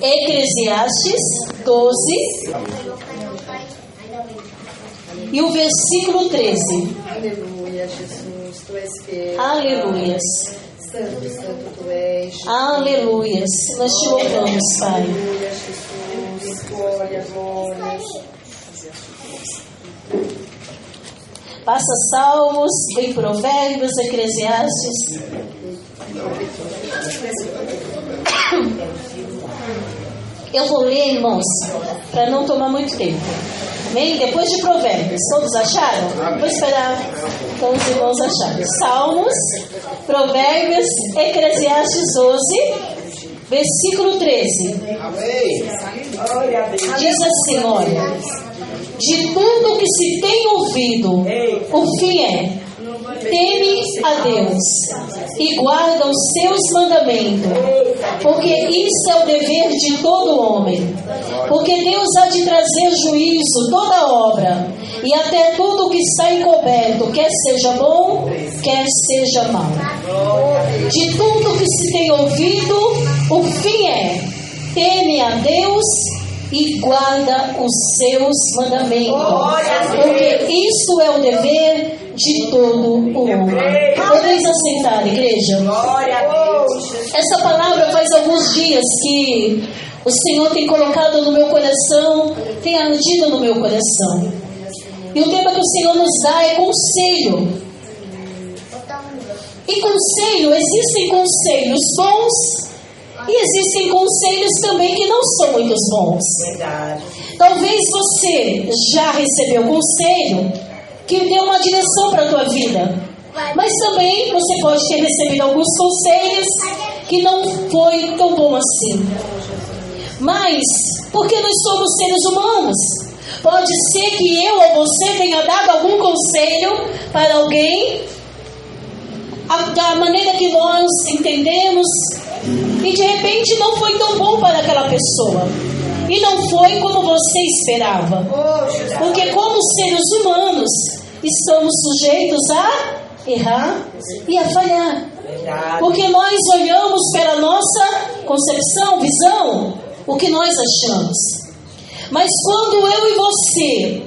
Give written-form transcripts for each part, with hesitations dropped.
Eclesiastes 12 e o versículo 13. Aleluia, Jesus, tu és fiel. Aleluias. Santo, santo tu és. Aleluias. Nós te louvamos, Pai. Aleluia, Jesus. Glória, glória. Passa Salmos, vem Provérbios, Eclesiastes. Eu vou ler, irmãos, para não tomar muito tempo. Amém? Depois de Provérbios. Todos acharam? Vou esperar então os irmãos acharem. Salmos, Provérbios, Eclesiastes 12, versículo 13. Diz assim, olha: de tudo que se tem ouvido, o fim é: teme a Deus e guarda os seus mandamentos, porque isso é o dever de todo homem. Porque Deus há de trazer juízo toda obra, e até tudo que está encoberto, quer seja bom, quer seja mau. De tudo que se tem ouvido, o fim é: teme a Deus e guarda os seus mandamentos, porque isso é o dever de todo o homem. Podeis assentar, igreja? Essa palavra faz alguns dias que o Senhor tem colocado no meu coração, tem ardido no meu coração. E o tema que o Senhor nos dá é conselho. E conselho, existem conselhos bons e existem conselhos também que não são muito bons. Verdade. Talvez você já recebeu conselho que deu uma direção para a tua vida, mas também você pode ter recebido alguns conselhos que não foi tão bom assim. Mas, porque nós somos seres humanos, pode ser que eu ou você tenha dado algum conselho para alguém da maneira que nós entendemos, e de repente não foi tão bom para aquela pessoa, e não foi como você esperava. Porque como seres humanos estamos sujeitos a errar e a falhar. Porque nós olhamos pela nossa concepção, visão, o que nós achamos. Mas quando eu e você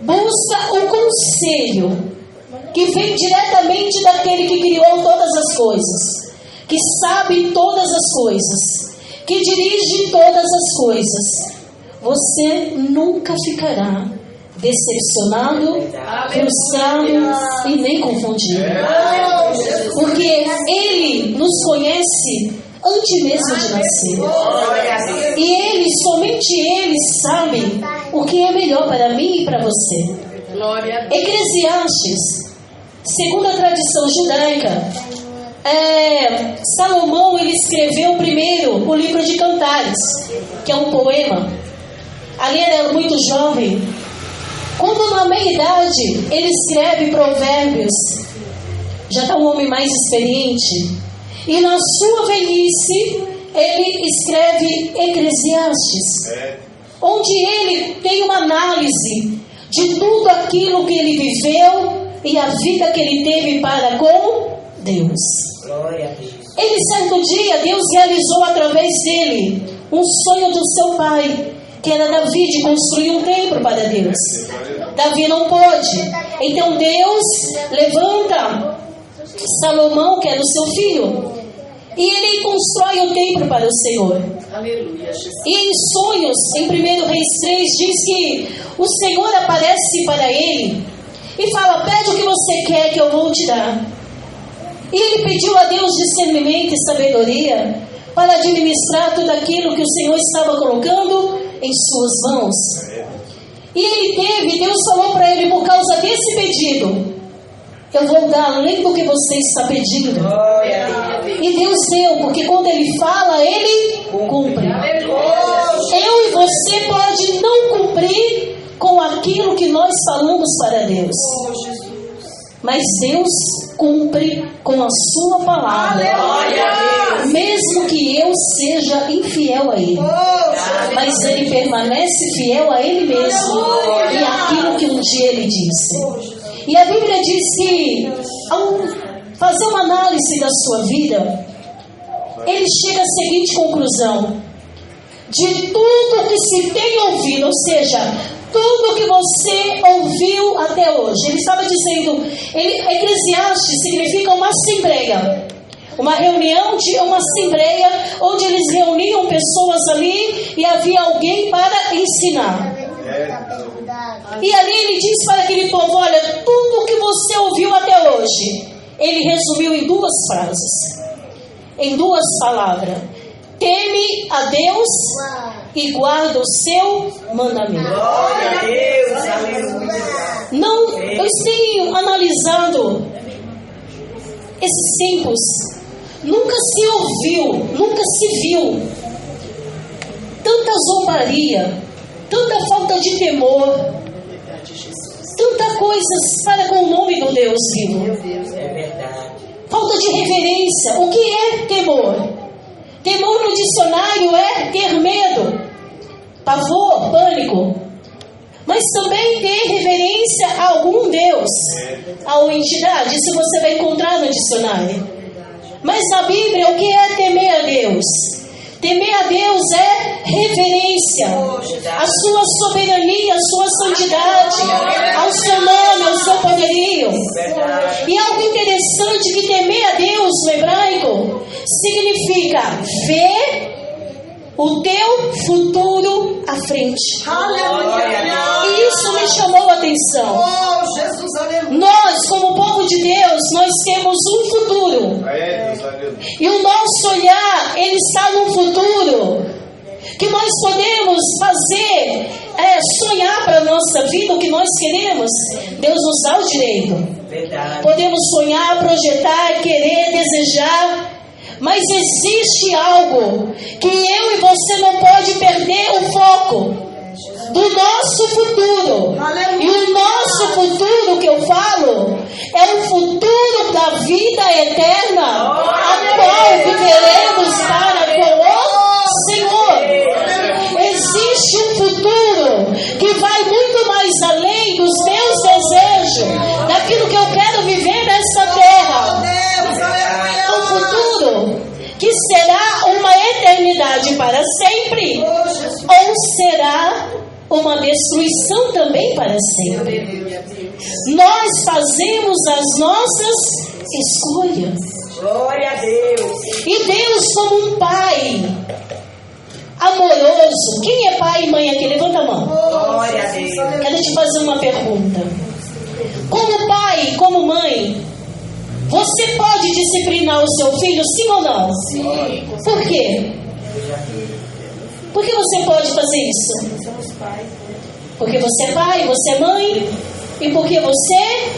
busca o conselho que vem diretamente daquele que criou todas as coisas, que sabe todas as coisas, que dirige todas as coisas, você nunca ficará decepcionado, frustrado e nem confundido. Porque Ele nos conhece antes mesmo de nascer. E Ele, somente Ele, sabe o que é melhor para mim e para você. Eclesiastes, segundo a tradição judaica, Salomão, ele escreveu primeiro o livro de Cantares, que é um poema. Ali ele era muito jovem. Quando na meia-idade ele escreve Provérbios, já está um homem mais experiente, e na sua velhice ele escreve Eclesiastes, onde ele tem uma análise de tudo aquilo que ele viveu e a vida que ele teve para com Deus. Ele, certo dia, Deus realizou através dele um sonho do seu pai, que era Davi, de construir um templo para Deus. Davi não pôde. Então Deus levanta Salomão, que era o seu filho, e ele constrói o templo para o Senhor. Aleluia. E em sonhos, em 1 Reis 3, diz que o Senhor aparece para ele e fala: pede o que você quer que eu vou te dar. E ele pediu a Deus discernimento e sabedoria para administrar tudo aquilo que o Senhor estava colocando em suas mãos. E ele teve, Deus falou para ele: por causa desse pedido, eu vou dar além do que você está pedindo. E Deus deu, porque quando Ele fala, Ele cumpre. Eu e você pode não cumprir com aquilo que nós falamos para Deus, mas Deus cumpre com a sua palavra, mesmo que eu seja infiel a Ele. Mas Ele permanece fiel a Ele mesmo e àquilo que um dia Ele disse. E a Bíblia diz que, ao fazer uma análise da sua vida, ele chega à seguinte conclusão: de tudo que se tem ouvido, ou seja, tudo que você ouviu até hoje. Ele estava dizendo, Eclesiastes significa uma assembleia, uma reunião de uma assembleia, onde eles reuniam pessoas ali e havia alguém para ensinar. E ali ele diz para aquele povo, olha, tudo que você ouviu até hoje, ele resumiu em 2 frases, em 2 palavras: teme a Deus e guarda o seu mandamento. Glória a Deus, aleluia. Não, eu tenho analisado esses tempos, nunca se ouviu, nunca se viu tanta zombaria, tanta falta de temor, tanta coisa para com o nome do Deus vivo. Meu Deus, é verdade. Falta de reverência. O que é temor? Temor no dicionário é ter medo, pavor, pânico. Mas também ter reverência a algum Deus, a uma entidade. Isso você vai encontrar no dicionário. Mas na Bíblia, o que é temer a Deus? Temer a Deus é reverência à sua soberania, à sua santidade, ao seu nome, ao seu poderio. E algo interessante, que temer a Deus no hebraico significa ver o teu futuro à frente. E isso me chamou a atenção. Nós, como povo de Deus, nós temos um futuro. E o nosso olhar, ele está no futuro. Que nós podemos fazer, sonhar para a nossa vida o que nós queremos. Deus nos dá o direito. Podemos sonhar, projetar, querer, desejar. Mas existe algo que eu e você não pode perder o foco do nosso futuro. E o nosso futuro que eu falo é o futuro da vida eterna, a qual viveremos para com o Senhor. Existe um futuro que vai muito mais além dos meus desejos, daquilo que eu quero viver nessa terra. Um futuro que será uma eternidade para sempre, ou será uma destruição também para sempre. Nós fazemos as nossas escolhas. Glória a Deus. E Deus, como um pai amoroso. Quem é pai e mãe aqui? Levanta a mão. Glória a Deus. Quero te fazer uma pergunta. Como pai, como mãe, você pode disciplinar o seu filho, sim ou não? Sim. Por quê? Por que você pode fazer isso? Somos pais. Porque você é pai, você é mãe, e porque você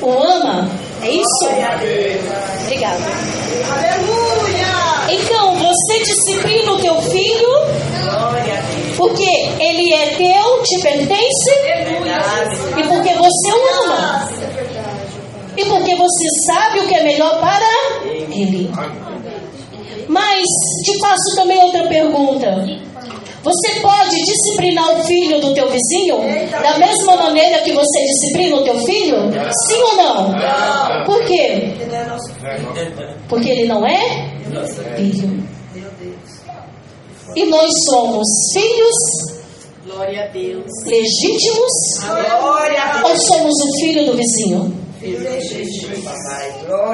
o ama. É isso? Obrigada. Aleluia! Então, você disciplina o teu filho porque ele é teu, te pertence, e porque você o ama. E porque você sabe o que é melhor para ele. Mas te faço também outra pergunta. Você pode disciplinar o filho do teu vizinho da mesma maneira que você disciplina o teu filho? Sim ou não? Por quê? Porque ele não é filho. E nós somos filhos Glória a Deus. legítimos, Glória a Deus. ou somos o filho do vizinho?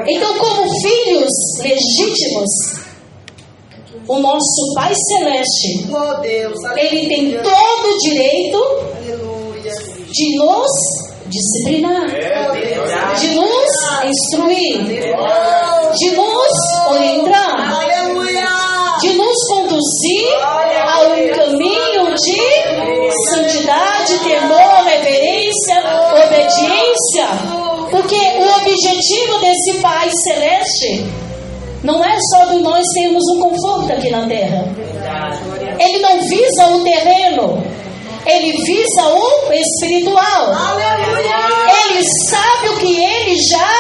Então, como filhos legítimos, o nosso Pai Celeste, Oh Deus, ele tem todo o direito aleluia. de nos disciplinar, de nos instruir, de nos orientar, Aleluia. de nos conduzir a um caminho de santidade, temor, reverência, obediência. Porque o objetivo desse Pai Celeste não é só de nós termos um conforto aqui na terra. Ele não visa o terreno, ele visa o espiritual. Ele sabe o que ele já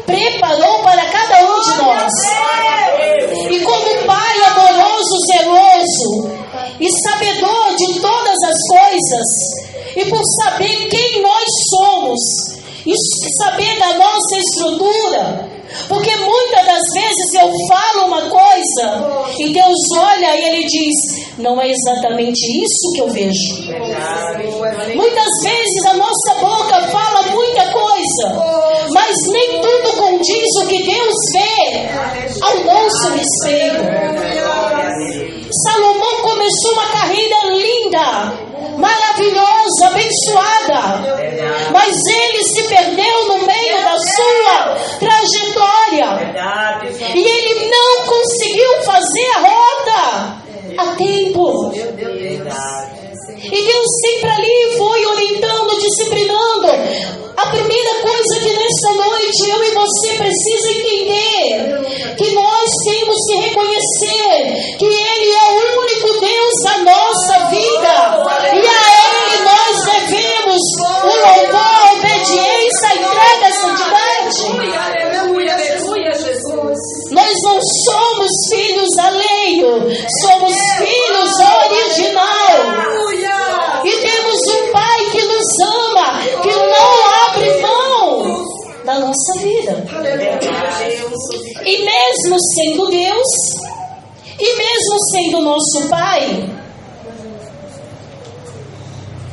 preparou para cada um de nós. E como Pai amoroso, zeloso e sabedor de todas as coisas, e por saber quem nós somos, e saber da nossa estrutura, porque muitas das vezes eu falo uma coisa e Deus olha e Ele diz: não é exatamente isso que eu vejo. Muitas vezes a nossa boca fala muita coisa, mas nem tudo condiz o que Deus vê ao nosso respeito. Salomão começou uma carreira linda, maravilhosa, abençoada, mas ele se perdeu no meio da sua trajetória e ele não conseguiu fazer a rota a tempo. E Deus sempre ali foi orientando, disciplinando. A primeira coisa que nessa noite eu e você precisa entender, que nós temos que reconhecer que Ele é o único Deus da nossa vida, e a Ele nós devemos o louvor, a obediência, a entrega, a santidade. Nós não somos filhos alheios, somos filhos original. E temos um Pai que nos ama, que não abre mão da nossa vida. E mesmo sendo Deus, e mesmo sendo nosso Pai,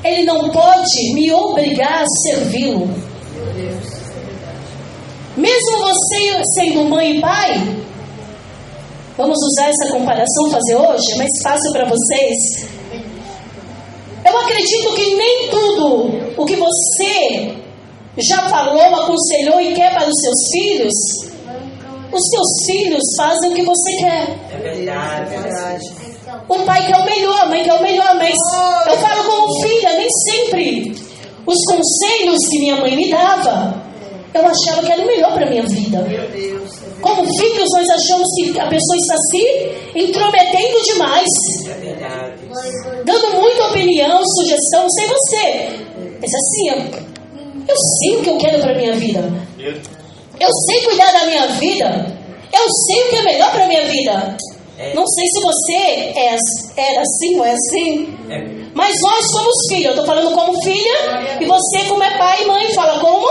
Ele não pode me obrigar a servi-lo. Mesmo você sendo mãe e pai, vamos usar essa comparação, fazer hoje, é mais fácil para vocês. Eu acredito que nem tudo o que você já falou, aconselhou e quer para os seus filhos fazem o que você quer. É verdade. O pai quer o melhor, a mãe quer o melhor, mas eu falo como filha, nem sempre os conselhos que minha mãe me dava, eu achava que era o melhor para a minha vida. Como filhos, nós achamos que a pessoa está se intrometendo demais, dando muita opinião, sugestão, não sei você. Mas assim, eu sei o que eu quero para a minha vida. Eu sei cuidar da minha vida. Eu sei o que é melhor para a minha vida. Não sei se você era assim ou é assim. Mas nós somos filhos. Eu estou falando como filha. E você, como é pai e mãe, fala como?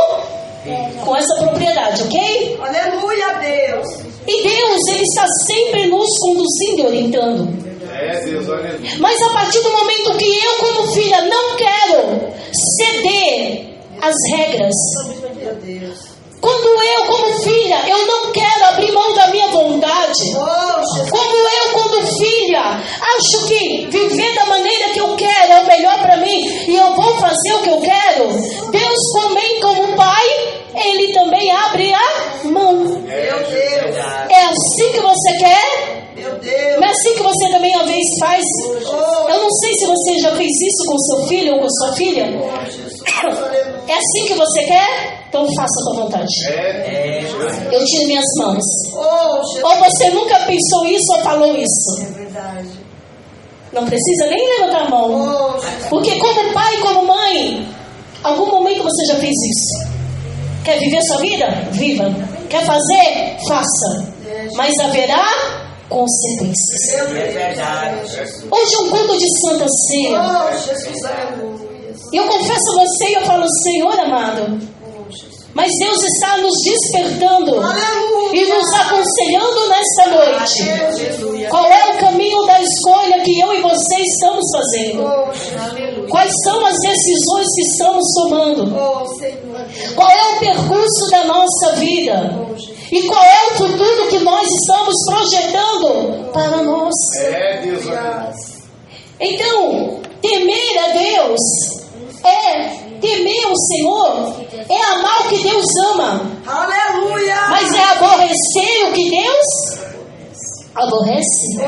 Com essa propriedade, ok? Aleluia, Deus. E Deus, Ele está sempre nos conduzindo e orientando. Mas a partir do momento que eu, como filha, não quero ceder às regras, quando eu, como filha, eu não quero abrir mão da minha vontade, como eu, como filha, acho que viver da maneira que eu quero é o melhor para mim e eu vou fazer o que eu quero, Deus também, como pai, Ele também abre a mão. É assim que você quer? Não é assim que você também às vezes faz? Eu não sei se você já fez isso com seu filho ou com sua filha. É assim que você quer? Então faça a tua vontade. Eu tiro minhas mãos. Ou você nunca pensou isso ou falou isso? Não precisa nem levantar a mão. Porque como pai, como mãe, algum momento você já fez isso. Quer viver sua vida? Viva. Quer fazer? Faça. Mas haverá consequências. Hoje é um culto de Santa Ceia. E eu confesso a você e eu falo, Senhor amado, mas Deus está nos despertando e nos aconselhando nesta noite. Qual é o caminho da escolha que eu e você estamos fazendo? Quais são as decisões que estamos tomando? Qual é o percurso da nossa vida? E qual é o futuro que nós estamos projetando para nós? Então, temer a Deus temer o Senhor, é amar o que Deus ama. Aleluia! Mas é aborrecer o que Deus aborrece.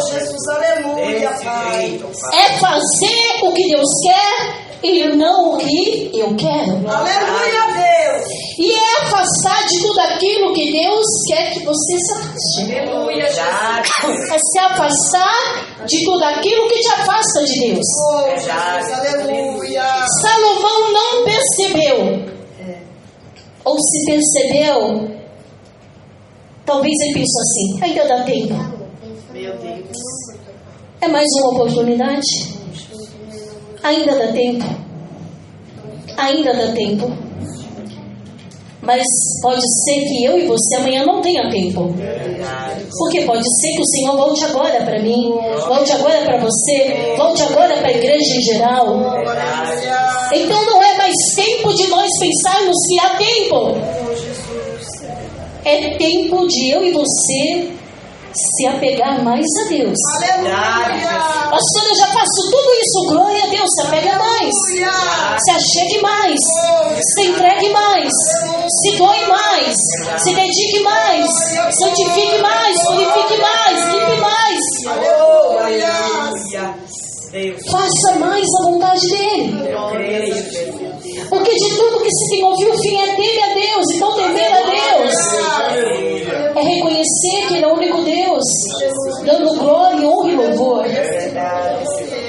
Jesus, aleluia, Pai. É fazer o que Deus quer e não o que eu quero. Aleluia, Deus. E é afastar de tudo aquilo que Deus quer que você se afaste. Aleluia, Jesus. É se afastar de tudo aquilo que te afasta de Deus. Jesus, aleluia. Salomão não percebeu. Ou se percebeu, talvez ele pensou assim, ainda dá tempo. Meu Deus. É mais uma oportunidade. Ainda dá tempo. Ainda dá tempo. Mas pode ser que eu e você amanhã não tenha tempo. Porque pode ser que o Senhor volte agora para mim, volte agora para você, volte agora para a igreja em geral. Então não é mais tempo de nós pensarmos que há tempo. É tempo de eu e você se apegar mais a Deus. Pastor, eu já faço tudo isso, glória a Deus, se apega mais, se achegue mais, se entregue mais, se doe mais, se dedique mais, santifique mais, purifique mais, limpe mais. Faça mais a vontade dele. Porque de tudo que se tem ouvido, o fim é temer a Deus. Então temer a Deus é reconhecer que Ele é o único Deus, dando glória, honra e louvor.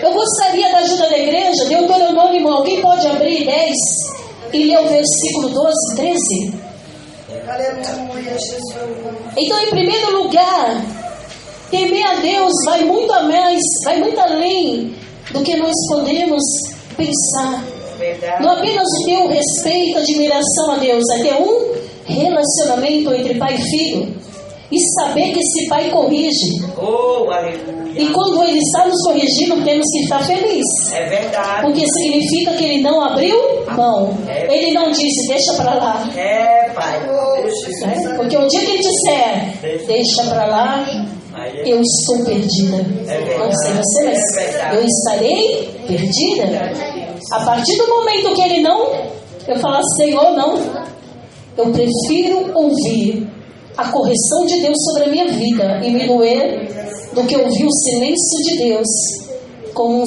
Eu gostaria da ajuda da igreja. Deuteronômio, alguém pode abrir 10 e ler o versículo 12 e 13? Então, em primeiro lugar, temer a Deus vai muito a mais, vai muito além do que nós podemos pensar. Não apenas ter o respeito, a admiração a Deus, é ter um relacionamento entre pai e filho e saber que esse pai corrige. E quando ele está nos corrigindo, temos que estar felizes. É verdade. Porque significa que ele não abriu mão. Ele não disse, deixa para lá. Pai. Porque o dia que ele disser, deixa para lá, eu estou perdida. Não sei você, mas eu estarei perdida. A partir do momento que ele não, eu falo, Senhor, não. Eu prefiro ouvir a correção de Deus sobre a minha vida e me doer do que ouvir o silêncio de Deus como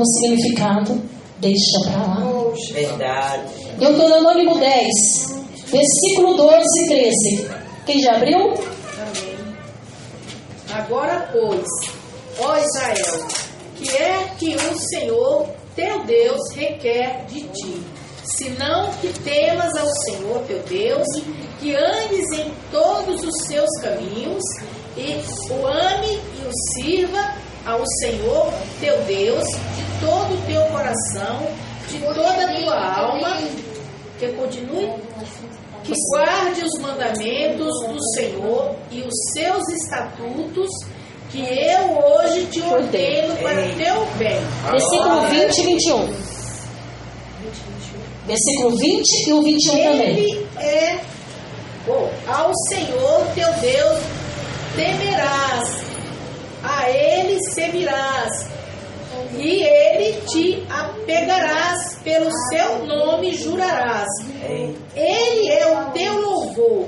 significado. Deixa para lá. Verdade. Deuteronômio 10, versículo 12 e 13. Quem já abriu? Amém. Agora, pois, ó Israel, que é que o Senhor teu Deus requer de ti, senão que temas ao Senhor teu Deus, que andes em todos os seus caminhos, e o ame e o sirva ao Senhor teu Deus de todo o teu coração, de toda a tua alma, que continue, que guarde os mandamentos do Senhor e os seus estatutos, que eu hoje te ordeno para o teu bem. Versículo 20 e 21. Versículo 20 e o 21 também. Ele é, ao Senhor teu Deus temerás, a Ele servirás, e Ele te apegarás, pelo seu nome jurarás. Ele é o teu louvor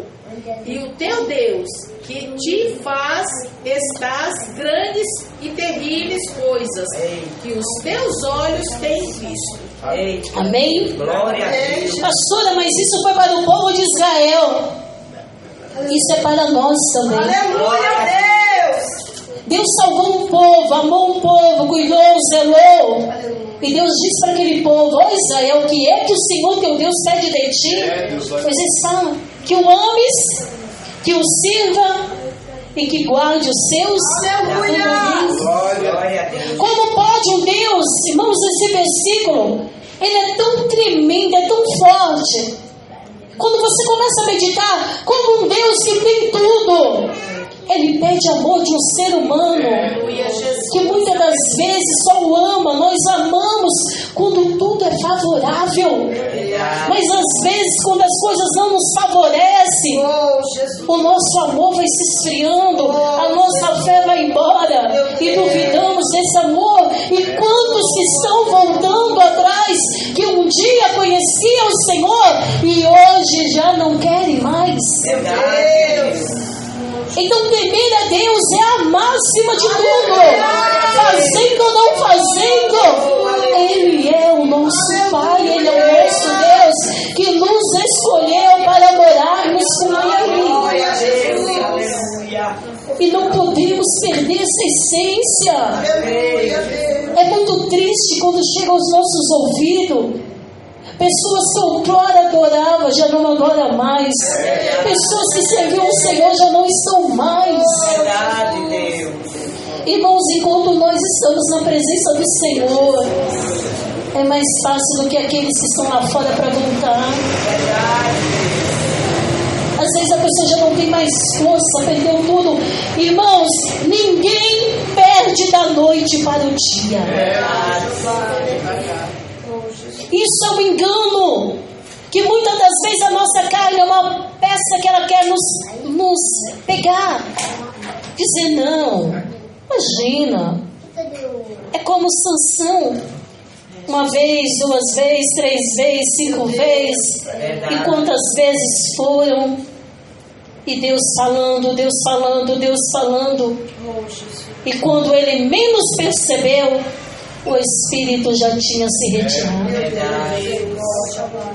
e o teu Deus, que te faz estas grandes e terríveis coisas que os teus olhos têm visto. Amém? Glória a Deus. Pastora, mas isso foi para o povo de Israel. Isso é para nós também. Glória a Deus. Deus salvou um povo, amou um povo, cuidou, zelou. E Deus diz para aquele povo, ó Israel, que é que o Senhor teu Deus pede de ti? Pois ele fala, que o ames, que o sirva e que guarde os seus mandamentos. Glória a Deus. Como pode um Deus, irmãos, esse versículo, ele é tão tremendo, é tão forte. Quando você começa a meditar, como um Deus que tem tudo, Ele pede amor de um ser humano, que muitas das vezes só o ama. Nós amamos quando tudo é favorável, mas às vezes quando as coisas não nos favorecem, o nosso amor vai se esfriando, a nossa fé vai embora e duvidamos desse amor. E quantos que estão voltando atrás, que um dia conheciam o Senhor e hoje já não querem mais? Então temer a Deus é a máxima de tudo. Fazendo ou não fazendo, Ele é o nosso Pai, Ele é o nosso Deus, que nos escolheu para morarmos com Ele. E não podemos perder essa essência. É muito triste quando chega aos nossos ouvidos pessoas que outrora adoravam, já não adoram mais. Pessoas que serviam o Senhor já não estão mais. Irmãos, enquanto nós estamos na presença do Senhor, é mais fácil do que aqueles que estão lá fora para voltar. às vezes a pessoa já não tem mais força, perdeu tudo. Irmãos, ninguém perde da noite para o dia. Isso é um engano, que muitas das vezes a nossa carne é uma peça que ela quer nos pegar. Dizer não, imagina, é como Sansão, uma vez, 2 vezes, 3 vezes, 5 vezes, e quantas vezes foram, e Deus falando, Deus falando, Deus falando, e quando ele menos percebeu, o Espírito já tinha se retirado.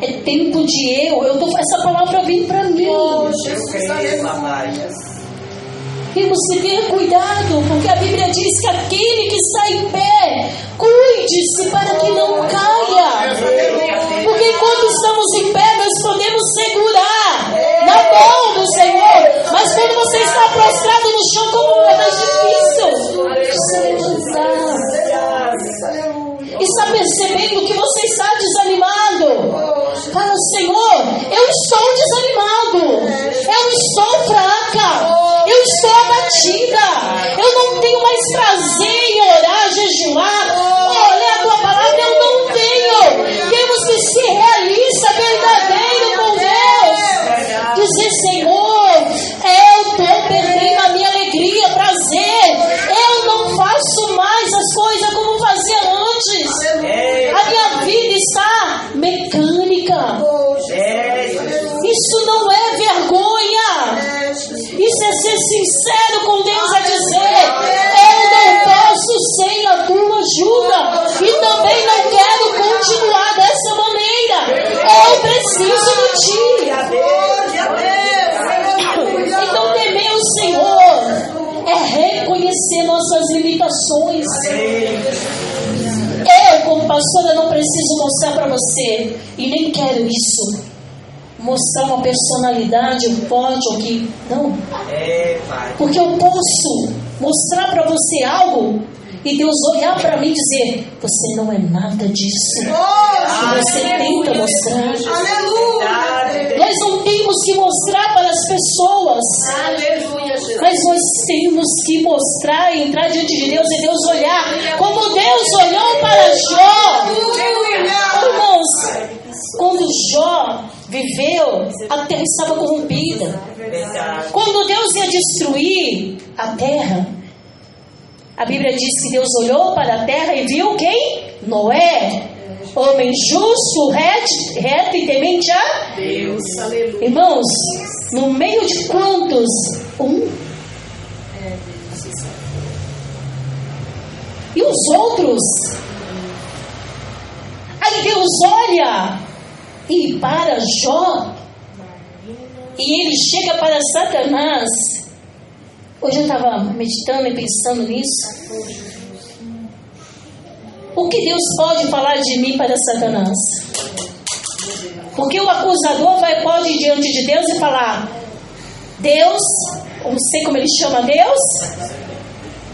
É tempo de essa palavra vem para mim. Temos que ter cuidado, porque a Bíblia diz que aquele que está em pé, cuide-se para que não caia. Porque enquanto estamos em pé, nós podemos segurar na mão do Senhor. Mas quando você está prostrado no chão, como é mais difícil você levantar. Está percebendo que você está desanimado? Fala, Senhor, eu estou desanimado, eu estou fraca, eu estou abatida, eu não tenho mais prazer em orar, jejuar, ler a tua palavra, eu não tenho. Temos que ser realista, verdadeiro com Deus. Dizer, Senhor, eu estou perdendo a minha alegria, prazer, eu não faço mais as coisas como fazia antes. A minha vida está mecânica. Isso não é vergonha. Isso é ser sincero com Deus, é dizer, eu não posso sem a tua ajuda e também não quero continuar dessa maneira. Eu preciso de ti. Então temer o Senhor é reconhecer nossas limitações. Eu, como pastora, não preciso mostrar para você, e nem quero isso, mostrar uma personalidade, um pódio aqui, não. Porque eu posso mostrar para você algo e Deus olhar para mim e dizer, você não é nada disso que você tenta mostrar. Aleluia. Nós não temos que mostrar para as pessoas. Aleluia, mas nós temos que mostrar e entrar diante de Deus e Deus olhar como Deus olhou para Jó. Irmãos, quando Jó viveu, a terra estava corrompida. Quando Deus ia destruir a terra, a Bíblia diz que Deus olhou para a terra e viu quem? Noé, homem justo, reto e temente a Deus. Irmãos, no meio de quantos? E os outros? Aí Deus olha e para Jó, e ele chega para Satanás. Hoje eu estava meditando e pensando nisso. O que Deus pode falar de mim para Satanás? Porque o acusador pode ir diante de Deus e falar, Deus, não sei como ele chama Deus,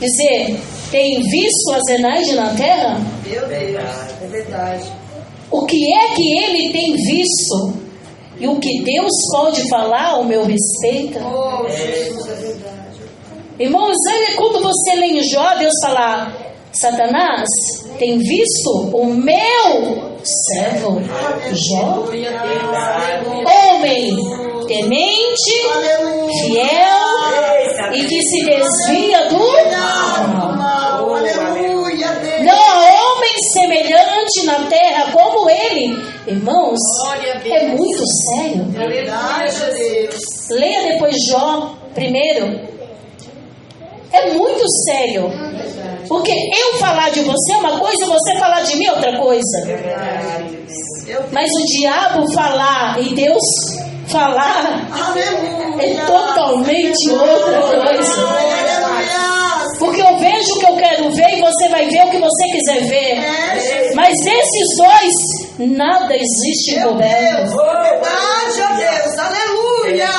dizer, tem visto a Zenaide na terra? Meu Deus, é verdade. O que é que ele tem visto? E o que Deus pode falar ao meu respeito? Oh, Jesus, é verdade. Irmãos, olha quando você lê em Jó, Deus fala, Satanás, tem visto o meu servo Jó? Homem temente, fiel e que se desvia do mal. Não há homem semelhante na terra como ele. Irmãos, é muito sério. Leia depois Jó primeiro. É muito sério. Porque eu falar de você é uma coisa, você falar de mim é outra coisa. Mas o diabo falar e Deus falar é totalmente outra coisa. Porque eu vejo o que eu quero ver e você vai ver o que você quiser ver. Mas esses dois, nada existe envolvendo. Deus, aleluia!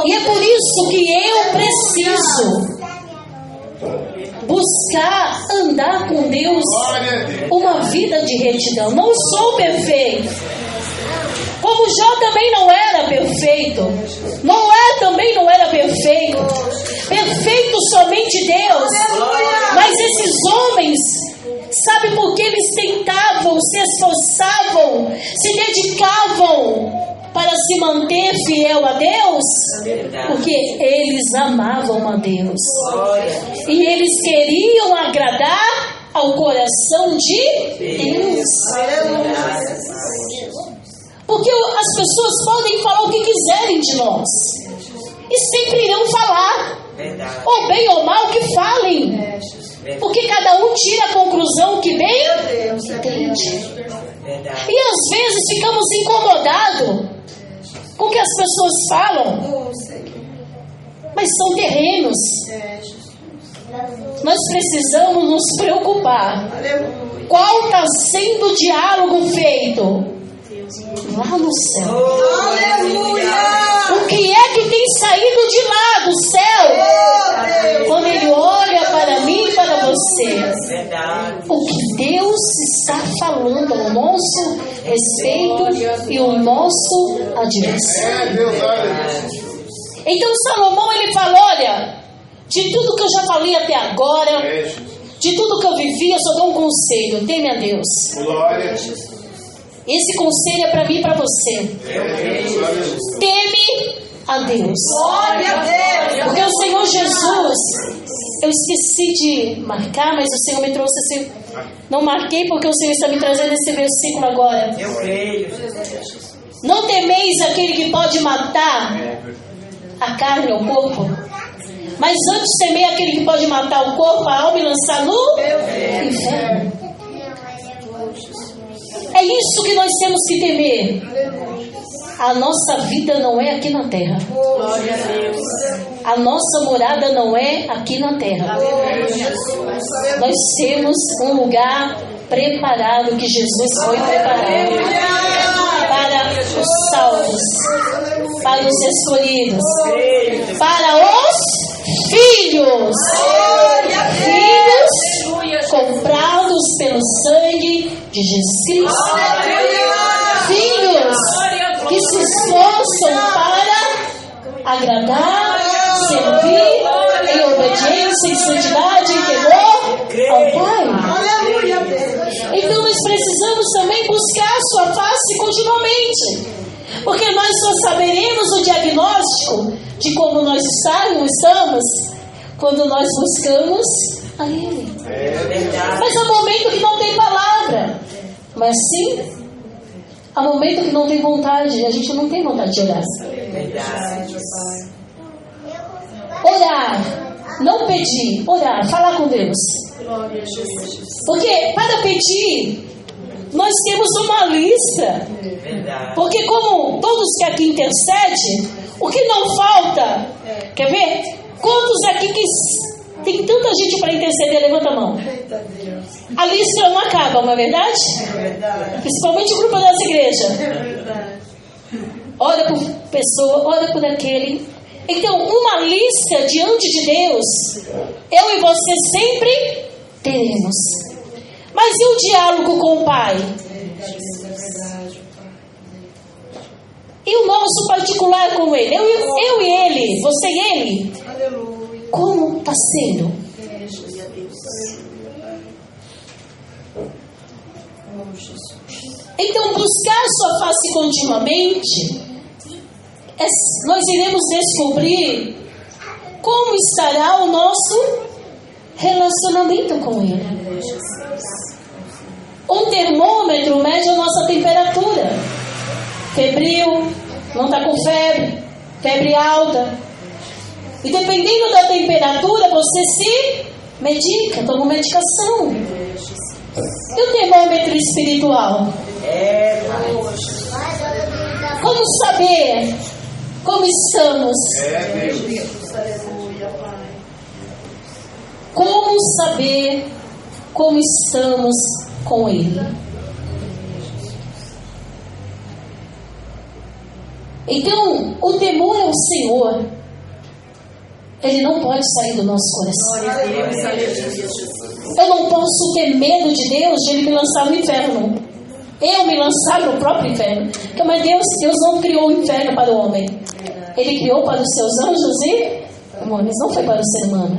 E é por isso que eu preciso buscar andar com Deus uma vida de retidão. Não sou perfeito, Como Jó também não era perfeito. Noé também não era perfeito. Perfeito somente Deus. Mas esses homens, sabe por que eles tentavam, se esforçavam, se dedicavam para se manter fiel a Deus? Porque eles amavam a Deus. E eles queriam agradar ao coração de Deus. Porque as pessoas podem falar o que quiserem de nós. E sempre irão falar. Ou bem ou mal, que falem. Porque cada um tira a conclusão que bem entende. E às vezes ficamos incomodados com o que as pessoas falam. Mas são terrenos. Nós precisamos nos preocupar. Qual está sendo o diálogo feito lá no céu? Aleluia! O que é que tem saído de lá do céu? Quando Ele olha para mim e para você, o que Deus está falando ao nosso respeito e o nosso adversário. Então Salomão, ele fala: olha, de tudo que eu já falei até agora, de tudo que eu vivi, eu só dou um conselho: teme a Deus. Esse conselho é para mim e para você. Teme a Deus. Porque o Senhor Jesus, eu esqueci de marcar, mas o Senhor me trouxe assim. Não marquei porque o Senhor está me trazendo esse versículo agora. Não temeis aquele que pode matar a carne ou o corpo, mas antes temei aquele que pode matar o corpo, a alma e lançar no inferno. É isso que nós temos que temer. A nossa vida não é aqui na terra. A nossa morada não é aqui na terra. Nós temos um lugar preparado, que Jesus foi preparado para os salvos, para os escolhidos, para os filhos. Filhos comprados pelo sangue de Jesus Cristo. Filhos que se esforçam para agradar, servir em obediência, em santidade, em temor ao Pai. Então nós precisamos também buscar a sua face continuamente, porque nós só saberemos o diagnóstico de como nós estamos quando nós buscamos a Ele. Mas há momento que não tem palavra, mas sim há momento que não tem vontade. A gente não tem vontade de orar. Orar, não pedir, orar, falar com Deus. Porque para pedir, nós temos uma lista. Porque como todos que aqui intercedem, o que não falta, quer ver? Quantos aqui que tem tanta gente para interceder? Levanta a mão. A lista não acaba, não é verdade? Principalmente o grupo das igrejas. Ora por pessoa, ora por aquele. Então, uma lista diante de Deus, eu e você sempre teremos. Mas e o diálogo com o Pai? E o nosso particular com Ele? Eu e Ele, você e Ele? Como está sendo? Então, buscar sua face continuamente, nós iremos descobrir como estará o nosso relacionamento com Ele. Um termômetro mede a nossa temperatura. Febril, não está com febre, febre alta. E dependendo da temperatura, você se medica, toma medicação. E o termômetro espiritual? Como saber como estamos? Como saber como estamos com Ele? Então, o temor ao Senhor, ele não pode sair do nosso coração. Eu não posso ter medo de Deus, de Ele me lançar no inferno. Eu me lançar no próprio inferno. Mas Deus não criou o inferno para o homem. Ele criou para os seus anjos e demônios. Não foi para o ser humano.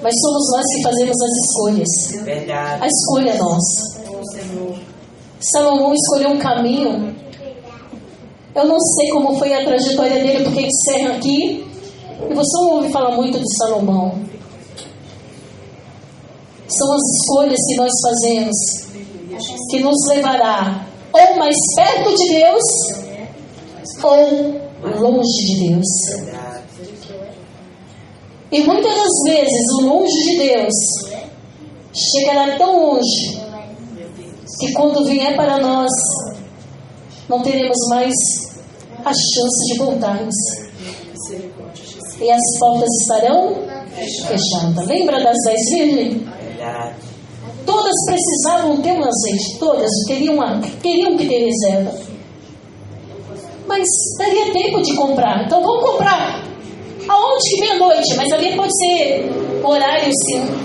Mas somos nós que fazemos as escolhas. Verdade. A escolha é nossa. Salomão escolheu um caminho. Eu não sei como foi a trajetória dele, porque encerra aqui. E você não ouve falar muito de Salomão. São as escolhas que nós fazemos que nos levará ou mais perto de Deus ou longe de Deus. E muitas das vezes o longe de Deus chegará tão longe que quando vier para nós não teremos mais a chance de voltarmos. E as portas estarão fechadas. Lembra das 10 virgens? Todas precisavam ter um azeite. Todas queriam que ter reserva. Mas daria tempo de comprar. Então vamos comprar. Aonde que meia-noite? Mas ali pode ser horário,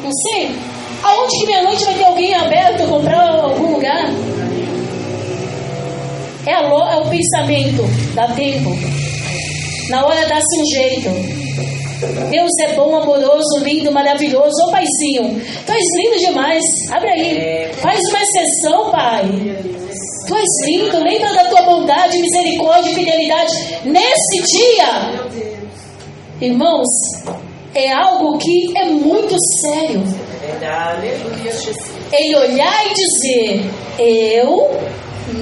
não sei. Aonde que meia-noite vai ter alguém aberto comprar em algum lugar? É o pensamento. Dá tempo. Na hora dá-se um jeito. Deus é bom, amoroso, lindo, maravilhoso. Ô Paizinho, tu és lindo demais. Abre aí. Faz uma exceção, Pai. Tu és lindo. Lembra da tua bondade, misericórdia e fidelidade nesse dia. Irmãos, é algo que é muito sério. Ele olhar e dizer: eu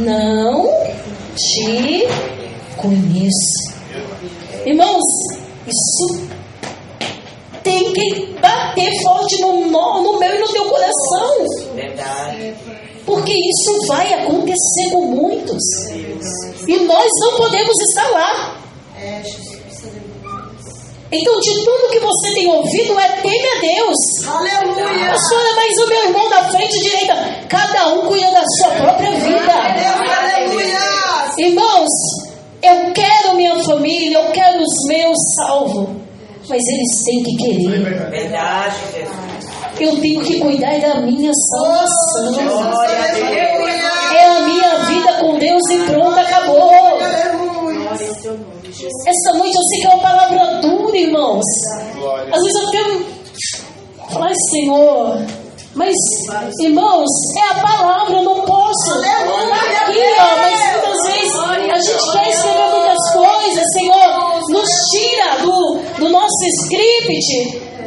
não te conheço. Irmãos, isso tem que bater forte no meu e no teu coração. Verdade. Porque isso vai acontecer com muitos. E nós não podemos estar lá. Então, de tudo que você tem ouvido, teme a Deus. Aleluia. Pastora, mas o meu irmão da frente e direita, cada um cuida da sua própria vida. Aleluia. Irmãos, eu quero minha família, eu quero os meus salvos. Mas eles têm que querer. Verdade, Jesus. Eu tenho que cuidar da minha salvação. É a minha vida com Deus e pronto, acabou. Essa noite eu sei que é uma palavra dura, irmãos. Às vezes eu quero falar, Senhor, mas, irmãos, é a palavra, eu não posso. Aqui, mas muitas vezes a gente quer escrever muitas coisas, Senhor, nos tira do nosso script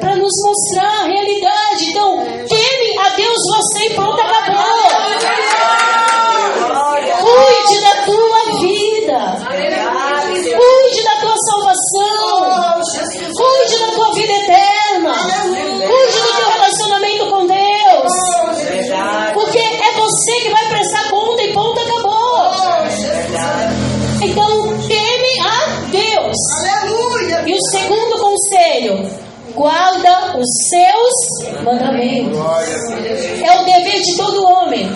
para nos mostrar a realidade. Então, teme a Deus você e pronto, acabou. Cuide da tua vida. Cuide da tua salvação. Cuide da tua vida eterna. Cuide do teu relacionamento com Deus. Porque é você que vai prestar conta e ponto, acabou. Então, teme a Deus. E o segundo conselho: guarda os seus mandamentos. É o dever de todo homem.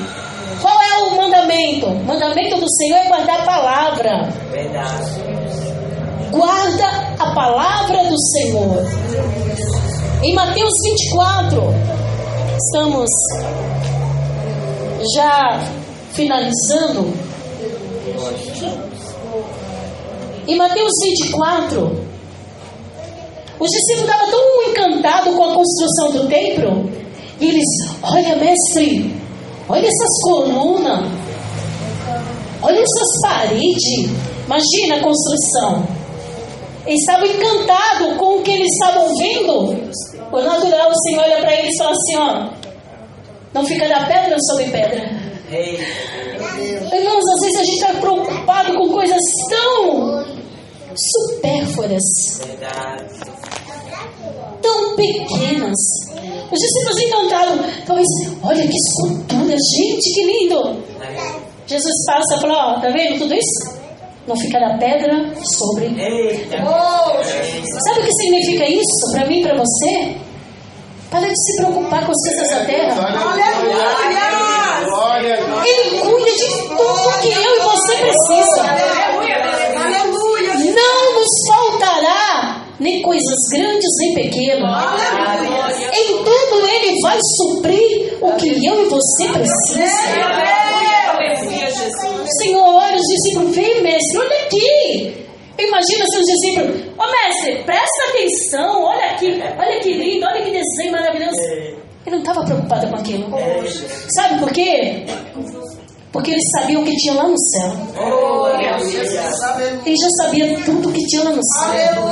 Qual é o mandamento? O mandamento do Senhor é guardar a palavra. Guarda a palavra do Senhor. Em Mateus 24, estamos já finalizando. Em Mateus 24, os discípulos estavam tão encantados com a construção do templo. E eles: olha, mestre, olha essas colunas, olha essas paredes. Imagina a construção. Eles estavam encantados com o que eles estavam vendo. O natural, o Senhor olha para eles e fala assim: ó, não ficará pedra sobre pedra. Irmãos, às vezes a gente está preocupado com coisas tão supérfluas, tão pequenas. Os discípulos encantaram. Talvez, olha que escultura, gente, que lindo. Jesus passa e fala: ó, tá vendo tudo isso? Não ficará pedra sobre. Sabe o que significa isso para mim e para você? Para de se preocupar com as coisas da terra. Ele cuida de tudo que eu e você precisa. Não nos faltará nem coisas grandes nem pequenas. Em tudo Ele vai suprir o que eu e você precisamos. Senhor, olha os discípulos, vem, mestre, olha aqui. Imagina seus discípulos, mestre, presta atenção, olha aqui, olha que lindo, olha que desenho maravilhoso. Ele não estava preocupado com aquilo. Sabe por quê? Porque ele sabia o que tinha lá no céu. Ele já sabia tudo o que tinha lá no céu.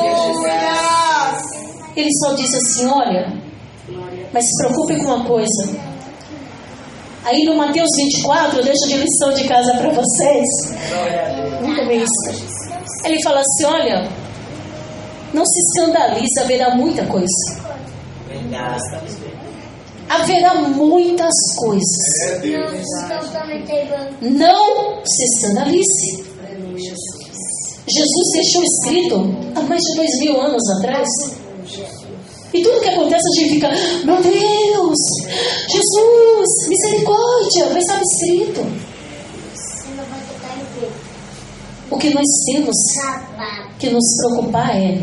Ele só disse assim, olha, mas se preocupe com uma coisa. Aí no Mateus 24, eu deixo de lição de casa para vocês. Nunca vi isso. Ele fala assim, olha, não se escandalize, haverá muita coisa. Haverá muitas coisas. Não se escandalize. Jesus deixou escrito há mais de 2000 anos atrás. E tudo que acontece a gente fica, meu Deus, Jesus, misericórdia, mas estava escrito. O que nós temos que nos preocupar é,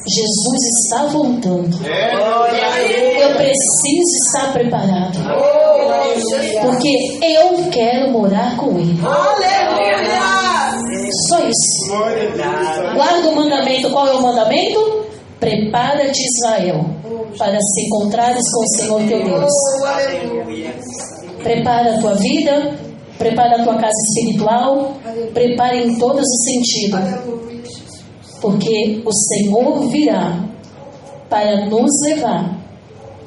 Jesus está voltando. Eu preciso estar preparado. Porque eu quero morar com Ele. Só isso. Guarda o mandamento. Qual é o mandamento? Prepara-te, Israel, para se encontrares com o Senhor teu Deus. Prepara a tua vida, prepara a tua casa espiritual, prepara em todos os sentidos. Porque o Senhor virá para nos levar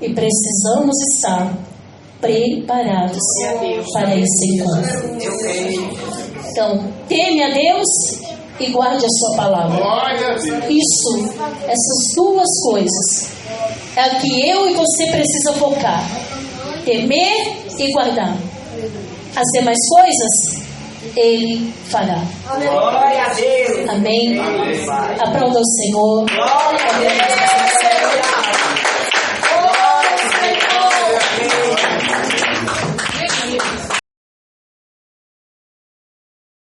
e precisamos estar preparados para esse encontro. Então, teme a Deus e guarde a sua palavra. Isso, essas duas coisas é a que eu e você precisa focar: temer e guardar. As demais coisas Ele fará. Glória a Deus. Amém. Aplauda o Senhor.